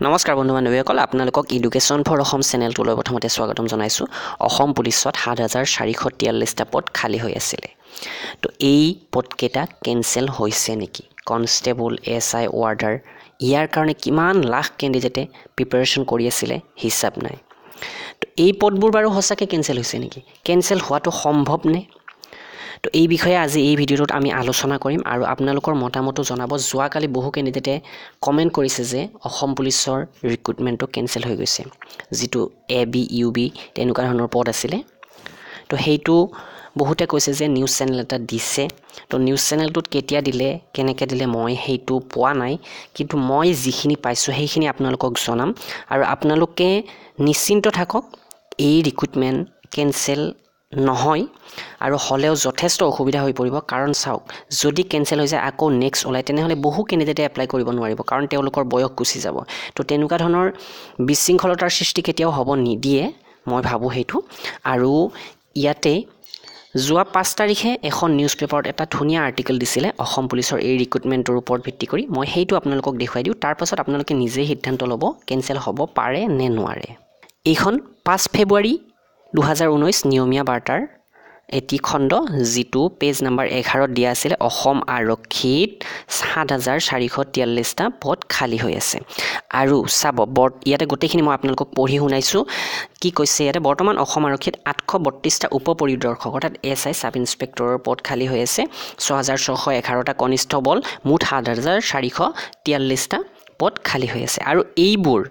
নমস্কাৰ বন্ধু বান্ধৱীসকল আপোনালোকক এডুকেশ্যন ফৰ অসম চেনেলটোলৈ প্ৰথমতে স্বাগতম জনাইছোঁ। অসম পুলিচত ৭,৪৪৩টা পদ খালী হৈ আছিলে। তো এই পদকেইটা কেনচেল হৈছে নেকি? কনষ্টেবল, SI, ৱাৰ্ডাৰ, ইয়াৰ কাৰণে কিমান লাখ কেণ্ডিডেটে প্ৰিপাৰেশ্যন কৰি আছিলে হিচাপ নাই। তো এই পদবোৰ বাৰু সঁচাকৈ কেনচেল হৈছে নেকি? কেনচেল হোৱাটো সম্ভৱ নে? তো এই বিষয়ে আজি এই ভিডিঅ'টোত আমি আলোচনা কৰিম আৰু আপোনালোকৰ মতামতো জনাব। যোৱাকালি বহু কেণ্ডিডেটে কমেণ্ট কৰিছে যে অসম পুলিচৰ ৰিক্ৰুটমেণ্টটো কেনচেল হৈ গৈছে, যিটো AB, UB তেনেকুৱা ধৰণৰ পদ আছিলে। তো সেইটো বহুতে কৈছে যে নিউজ চেনেল এটা দিছে। তো নিউজ চেনেলটোত কেতিয়া দিলে, কেনেকৈ দিলে মই সেইটো পোৱা নাই, কিন্তু মই যিখিনি পাইছোঁ সেইখিনি আপোনালোকক জনাম। আৰু আপোনালোকে নিশ্চিন্ত থাকক, এই ৰিক্ৰুটমেণ্ট কেনচেল নহয় আৰু হ'লেও যথেষ্ট অসুবিধা হৈ পৰিব। কাৰণ চাওক, যদি কেনচেল হৈ যায় আকৌ নেক্সট ওলায়, তেনেহ'লে বহু কেণ্ডিডেটে এপ্লাই কৰিব নোৱাৰিব, কাৰণ তেওঁলোকৰ বয়স গুচি যাব। তো তেনেকুৱা ধৰণৰ বিশৃংখলতাৰ সৃষ্টি কেতিয়াও হ'ব নিদিয়ে, মই ভাবোঁ সেইটো। আৰু ইয়াতে যোৱা 5 তাৰিখে এখন নিউজ পেপাৰত এটা ধুনীয়া আৰ্টিকেল দিছিলে অসম পুলিচৰ এই ৰিক্ৰুটমেণ্টৰ ওপৰত ভিত্তি কৰি। মই সেইটো আপোনালোকক দেখুৱাই দিওঁ, তাৰপাছত আপোনালোকে নিজেই সিদ্ধান্ত ল'ব কেনচেল হ'ব পাৰে নে নোৱাৰে। এইখন 5 ফেব্ৰুৱাৰী 2019 নিয়মীয়া বাৰ্তাৰ এটি খণ্ড, যিটো পেজ নম্বৰ 11ত দিয়া আছিলে। অসম আৰক্ষীত ৭,৪৪৩টা পদ খালী হৈ আছে। আৰু চাব, ইয়াতে গোটেইখিনি মই আপোনালোকক পঢ়ি শুনাইছোঁ। কি কৈছে ইয়াতে? বৰ্তমান অসম আৰক্ষীত 832টা উপ পৰিদৰ্শক অৰ্থাৎ SI চাব ইন্সপেক্টৰৰ পদ খালী হৈ আছে। 6,611টা কনিষ্টেবল, মুঠ 7,443টা পদ খালী হৈ আছে। আৰু এইবোৰ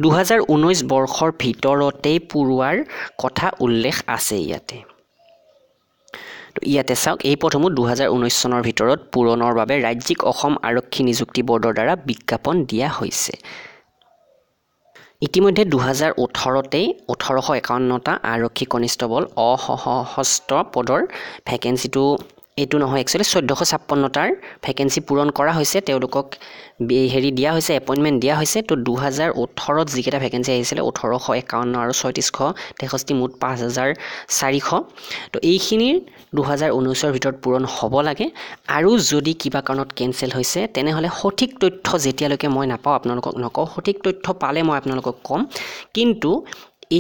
2019 বৰ্ষৰ ভিতৰতেই পূৰোৱাৰ কথা উল্লেখ আছে ইয়াতে। ইয়াতে চাওক, এই পদসমূহ 2019 চনৰ ভিতৰত পূৰণৰ বাবে ৰাজ্যিক অসম আৰক্ষী নিযুক্তি বৰ্ডৰ দ্বাৰা বিজ্ঞাপন দিয়া হৈছে। ইতিমধ্যে 2018তেই 1,851টা আৰক্ষী কনিষ্টেবল অসশস্ত্ৰ পদৰ ভেকেঞ্চিটো, এইটো নহয় একচুৱেলি 1,456টাৰ ভেকেঞ্চি পূৰণ কৰা হৈছে। তেওঁলোকক দিয়া হৈছে, এপইণ্টমেণ্ট দিয়া হৈছে। তো 2018ত যিকেইটা ভেকেঞ্চি আহিছিলে 1,851 আৰু 3,663, মুঠ 5,400। তো এইখিনিৰ 2019ৰ ভিতৰত পূৰণ হ'ব লাগে। আৰু যদি কিবা কাৰণত কেনচেল হৈছে, তেনেহ'লে সঠিক তথ্য যেতিয়ালৈকে মই নাপাওঁ আপোনালোকক নকওঁ। সঠিক তথ্য পালে মই আপোনালোকক ক'ম। কিন্তু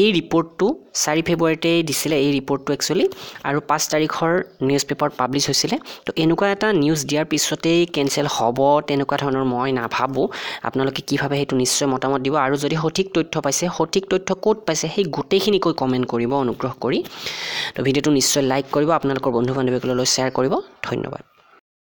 এই ৰিপৰ্টটো 4 ফেব্ৰুৱাৰীতেই দিছিলে, এই ৰিপৰ্টটো একচুৱেলি, আৰু 5 তাৰিখৰ নিউজ পেপাৰত পাব্লিছ হৈছিলে। তো এনেকুৱা এটা নিউজ দিয়াৰ পিছতেই কেনচেল হ'ব তেনেকুৱা ধৰণৰ মই নাভাবোঁ। আপোনালোকে কি ভাবে সেইটো নিশ্চয় মতামত দিব। আৰু যদি সঠিক তথ্য পাইছে, সঠিক তথ্য ক'ত পাইছে সেই গোটেইখিনি কৈ কমেণ্ট কৰিব অনুগ্ৰহ কৰি। তো ভিডিঅ'টো নিশ্চয় লাইক কৰিব, আপোনালোকৰ বন্ধু বান্ধৱীসকললৈ শ্বেয়াৰ কৰিব। ধন্যবাদ।